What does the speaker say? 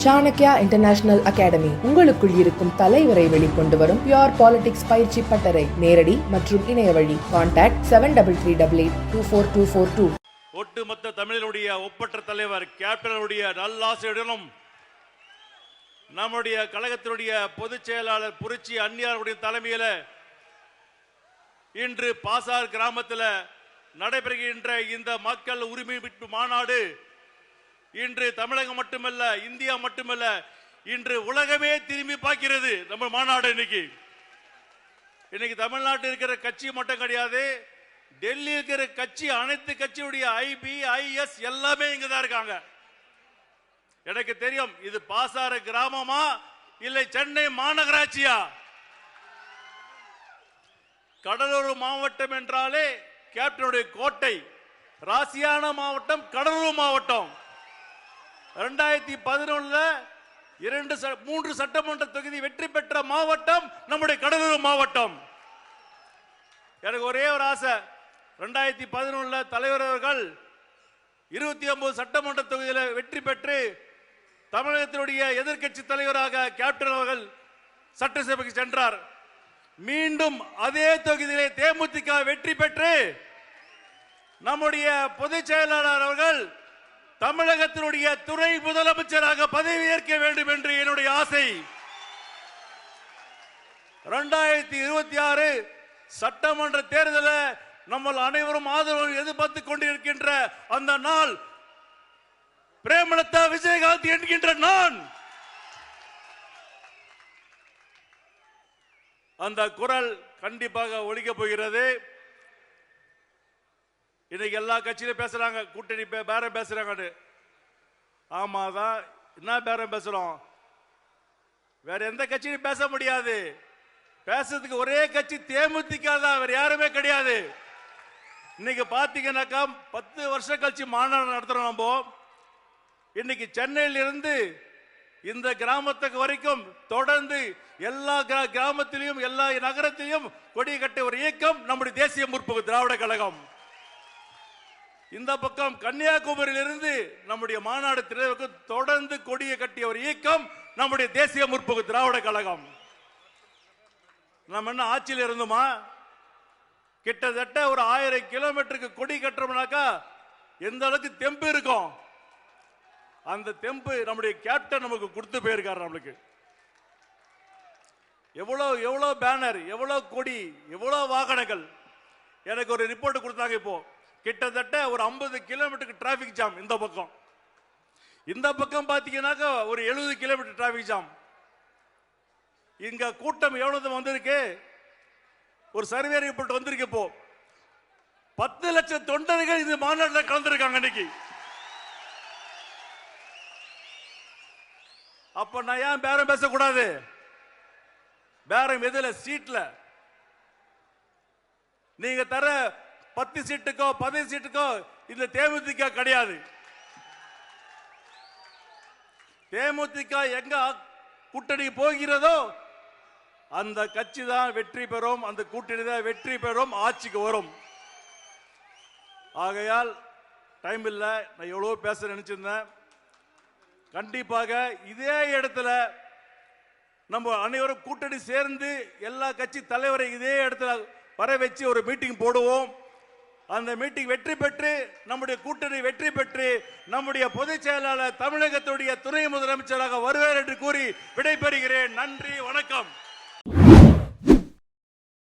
Chanakya international academy உங்களுக்குள் இருக்கும் தலைவரை வெளிக்கொண்டு வரும் பியூர் பாலிடிக்ஸ் பயிற்சி பட்டறை. நேரடி மற்றும் இணைய வழி. கான்டாக்ட் 7338824242. ஒட்டுமொத்த தமிழனுடைய ஒப்பற்ற தலைவர் கேப்டனுடைய நல்லாசையுடனும் நம்முடைய கழகத்தினுடைய பொதுச் செயலாளர் புரட்சி அன்னியாருடைய தலைமையில இன்று பாசார் கிராமத்தில் நடைபெறுகின்ற இந்த மக்கள் உரிமை மீட்பு மாநாடு இன்று தமிழகம் மட்டுமல்ல, இந்தியா மட்டுமல்ல, இன்று உலகமே திரும்பி பார்க்கிறது. நம்ம மாநாடு இன்னைக்கு தமிழ்நாட்டில் இருக்கிற கட்சி மட்டும் கிடையாது, டெல்லி இருக்கிற கட்சி, அனைத்து கட்சியுடைய IB, IS எல்லாமே இங்கதான் இருக்காங்க. எனக்கு தெரியும் இது பாசார கிராமமா இல்லை சென்னை மாநகராட்சியா? கடலூர் மாவட்டம் என்றாலே கேப்டனுடைய கோட்டை. ராசியான மாவட்டம் கடலூர் மாவட்டம். 2011 3 சட்டமன்ற தொகுதி வெற்றி பெற்ற மாவட்டம் நம்முடைய கடலூர் மாவட்டம். எனக்கு ஒரே ஒரு ஆசை, 2011 தலைவர் அவர்கள் 29 சட்டமன்ற தொகுதியில் வெற்றி பெற்று தமிழகத்தினுடைய எதிர்கட்சி தலைவராக கேப்டன் அவர்கள் சட்டசபைக்கு சென்றார். மீண்டும் அதே தொகுதியிலே தேமுதிக வெற்றி பெற்று நம்முடைய பொதுச் செயலாளர் அவர்கள் தமிழகத்தினுடைய துணை முதலமைச்சராக பதவியேற்க வேண்டும் என்று என்னுடைய ஆசை. 2026 சட்டமன்ற தேர்தலில் நம்ம அனைவரும் ஆதரவு எதிர்பார்த்துக் கொண்டிருக்கின்ற அந்த நாள், பிரேமலதா விஜயகாந்த் என்கின்ற நான் அந்த குரல் கண்டிப்பாக ஒலிக்க போகிறது. இன்னைக்கு எல்லா கட்சியிலும் பேசுறாங்க, கூட்டணி பேரம் பேசுறாங்க. ஆமாதான், என்ன பேரம் பேசுறோம்? வேற எந்த கட்சியும் பேச முடியாது. பேசுறதுக்கு ஒரே கட்சி தேமுதிக தான், வேற யாருமே கிடையாது. இன்னைக்கு பாத்தீங்கன்னாக்கா 10 வருஷம் கழிச்சு மாநாடு நடத்துறோம். நம்ம இன்னைக்கு சென்னையில் இருந்து இந்த கிராமத்துக்கு வரைக்கும் தொடர்ந்து எல்லா கிராமத்திலையும் எல்லா நகரத்திலையும் கொடி கட்ட ஒரு இயக்கம் நம்முடைய தேசிய முற்போக்கு திராவிட கழகம். இந்த பக்கம் கன்னியாகுமரியிலிருந்து நம்முடைய மாநாடு திரைக்கு தொடர்ந்து கொடியை கட்டிய ஒரு இயக்கம் நம்முடைய தேசிய முற்போக்கு திராவிட கழகம். நம்ம என்ன ஆட்சியில் இருந்தோமா? கிட்டத்தட்ட ஒரு 1000 கிலோமீட்டருக்கு கொடி கட்டுறோம்னாக்கா எந்த அளவுக்கு தெம்பு இருக்கும். அந்த தெம்பு நம்முடைய கேப்டன் நமக்கு கொடுத்து போயிருக்காரு. நம்மளுக்கு எவ்வளவு பேனர், எவ்வளவு கொடி, எவ்வளவு வாகனங்கள். எனக்கு ஒரு ரிப்போர்ட் கொடுத்தாங்க. இப்போ கிட்டத்தட்ட ஒரு 50 கிலோமீட்டருக்கு டிராபிக் ஜாம். இந்த பக்கம் பாத்தீங்கன்னாக்கா ஒரு 70 கிலோமீட்டர் டிராபிக் ஜாம். இங்க கூட்டம் எவ்வளவு வந்திருக்கு? ஒரு சர்வே ரிப்போர்ட் வந்திருக்கு. இப்போ 10 லட்சம் தொண்டர்கள் இந்த மாநாட்டில் கலந்துருக்காங்க இன்னைக்கு. அப்ப நான் ஏன் பேரம் பேசக்கூடாது? பேரம் எதுல? சீட்ல. நீங்க தர 10 சீட்டுக்கோ 15 சீட்டுக்கோ இந்த தேமுதிக கிடையாது. தேமுதிக எங்க கூட்டணி போகிறதோ அந்த கட்சி தான் வெற்றி பெறும், அந்த கூட்டணி தான் வெற்றி பெறும், ஆட்சிக்கு வரும். ஆகையால் டைம் இல்லை, நான் எவ்வளவு பேச நினைச்சிருந்தேன். கண்டிப்பாக இதே இடத்துல நம்ம அனைவரும் கூட்டணி சேர்ந்து எல்லா கட்சி தலைவரை இதே இடத்துல வர வச்சு ஒரு மீட்டிங் போடுவோம். அந்த மீட்டிங் வெற்றி பெற்று நம்முடைய கூட்டணி வெற்றி பெற்று நம்முடைய பொதுச் செயலாளர் தமிழகத்துடைய துணை முதலமைச்சராக வருவார் என்று கூறி விடைபெறுகிறேன். நன்றி, வணக்கம்.